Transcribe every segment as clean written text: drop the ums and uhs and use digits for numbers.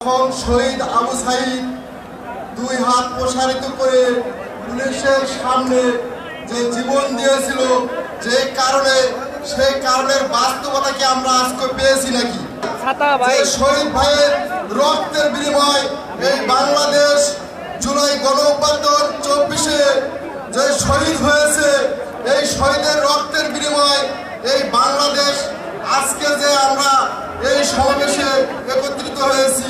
যখন শহীদ আবু সাইদ দুই হাত প্রসারিত করে পুলিশের সামনে যে জীবন দিয়েছিল, যে কারণে সেই কারণের বাস্তবতাকে আমরা আজকে পেয়েছি নাকি? শহীদ ভাইয়ের রক্তের বিনিময় এই বাংলাদেশ জুলাই গণঅভ্যুত্থান 24-এ যে শহীদ হয়েছে, এই শহীদের রক্তের বিনিময় এই বাংলাদেশ আজকে যে আমরা এই সমাবেশে একত্রিত হয়েছি,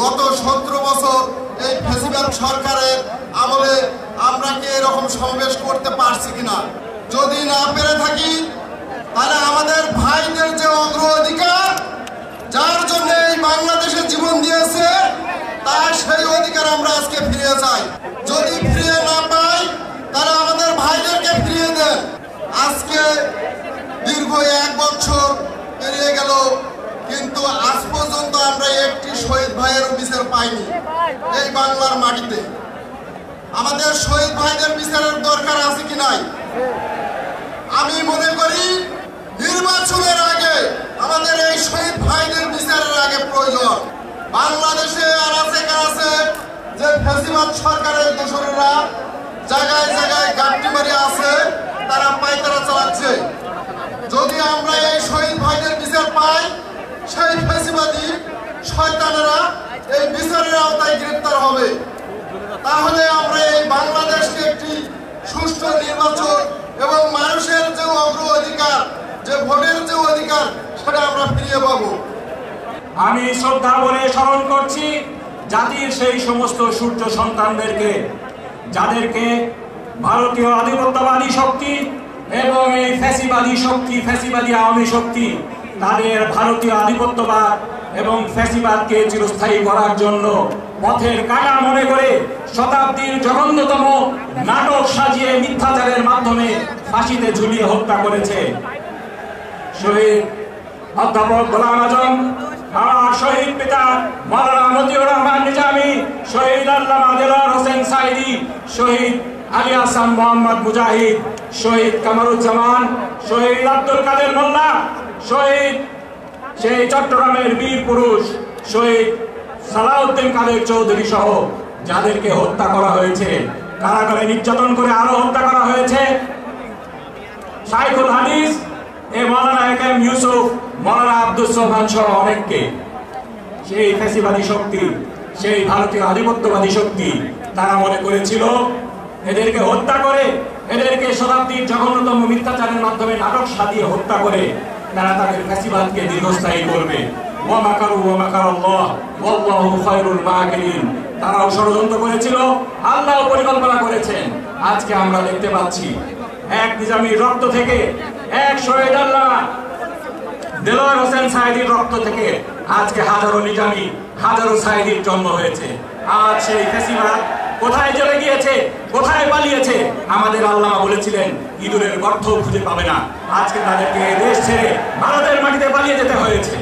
গত 17 বছর এই ফ্যাসিবাদ সরকারের আমলে আমরা কি এরকম সমাবেশ করতে পারছি কিনা? যদি না পেরে থাকি, তাহলে আমাদের ভাইদের যে অগ্রাধিকার, যার জন্য এই বাংলাদেশে জীবন দিয়েছে, তার সেই অধিকার আমরা আজকে ফিরিয়ে চাই। যদি ফিরিয়ে না পাই, তাহলে আমাদের ভাইদেরকে ফিরিয়ে দেন। আজকে দীর্ঘ 1 বছর পেরিয়ে গেল, কিন্তু আজ পর্যন্ত আমরা একটি শহীদ ভাইয়ের বিচার পাইনি এই বাংলার মাটিতে। আমাদের শহীদ ভাইদের বিচারের দরকার আছে কি নাই? আমি মনে করি নির্বাচনের আগে আমাদের এই শহীদ ভাইদের বিচারের আগে প্রয়োজন। বাংলাদেশে আর আছে যে ফ্যাসিবাদ সরকারের দোসরেরা জায়গায় জায়গায় গাঁটটি মারি আছে, তারা পায়তারা চালাচ্ছে। যদি আমরা এই শহীদ ভাইদের বিচার পাই, সেই ফ্যাসিবাদী শয়তানেরা এই বিচারের আওতায় গ্রেপ্তার হবে। তাহলে আমরা এই বাংলাদেশকে একটি সুষ্ঠু নির্বাচন এবং মানুষের যে অগ্রাধিকার, যে ভোটের যে অধিকার, সেটা আমরা ফিরিয়ে পাবো। আমি শ্রদ্ধা বলে স্মরণ করছি জাতির সেই সমস্ত সূর্য সন্তানদেরকে, যাদেরকে ভারতীয় আধিপত্যবাদী শক্তি এবং এই ফ্যাসিবাদী শক্তি, ফ্যাসিবাদী আওয়ামী শক্তি, তাদের ভারতীয় আধিপত্যবাদ এবং ফ্যাসিবাদকে চিরস্থায়ী করার জন্য পথের কাঁটা মনে করে শতাব্দীর জঘন্যতম নাটক সাজিয়ে মিথ্যাচারের মাধ্যমে ফাঁসিতে ঝুলিয়ে হত্যা করেছে। শহীদ অধ্যাপক গোলাম আজম, আমার শহীদ পিতা মাওলানা মতিউর রহমান নিজামী, শহীদ আল্লামা দেলোয়ার হোসেন সাইদি, শহীদ আলী হাসান মোহাম্মদ মুজাহিদ, শহীদ কামরুজ্জামান, শহীদ আব্দুল কাদের মোল্লা, শহীদ সেই চট্টগ্রামের বীর পুরুষ শহীদ সালাউদ্দিন কাদের চৌধুরী সহ যাদেরকে হত্যা করা হয়েছে, কারাগারে নির্যাতন করে আরো হত্যা করা হয়েছে। শাইখুল হাদিস এ মাওলানা একেএম ইউসুফ, মাওলানা আব্দুস সোবহান সহ অনেককে সেই ফ্যাসিবাদী শক্তি, সেই ভারতীয় আধিপত্যবাদী শক্তি, তারা মনে করেছিল এদেরকে হত্যা করে, এদেরকে শতাব্দীর জঘন্যতম মিথ্যাচারের মাধ্যমে নাটক সাজিয়ে হত্যা করে তারা তাদের ফ্যাসিবাদকে দীর্ঘস্থায়ী করবে। ওয়া মাকারু ওয়া মাকারাল্লাহ ওয়াল্লাহু খায়রুল মাকিরিন। তারাও ষড়যন্ত্র করেছিল, আল্লাহ পরিকল্পনা করেছেন। আজকে আমরা দেখতে পাচ্ছি এক নিজামীর রক্ত থেকে, এক শহীদ আল্লামা দেলোয়ার হোসেন সাইদির রক্ত থেকে আজকে হাজারো নিজামী, হাজারো সাইদির জন্ম হয়েছে। আজ সেই ফ্যাসিবাদ কোথায় চলে গিয়েছে, কোথায় পালিয়েছে? আমাদের আল্লামা বলেছিলেন ইঁদুরের গর্ত খুঁজে পাবে না। আজকে তাদেরকে দেশ ছেড়ে ভারতের মাটিতে পালিয়ে যেতে হয়েছে।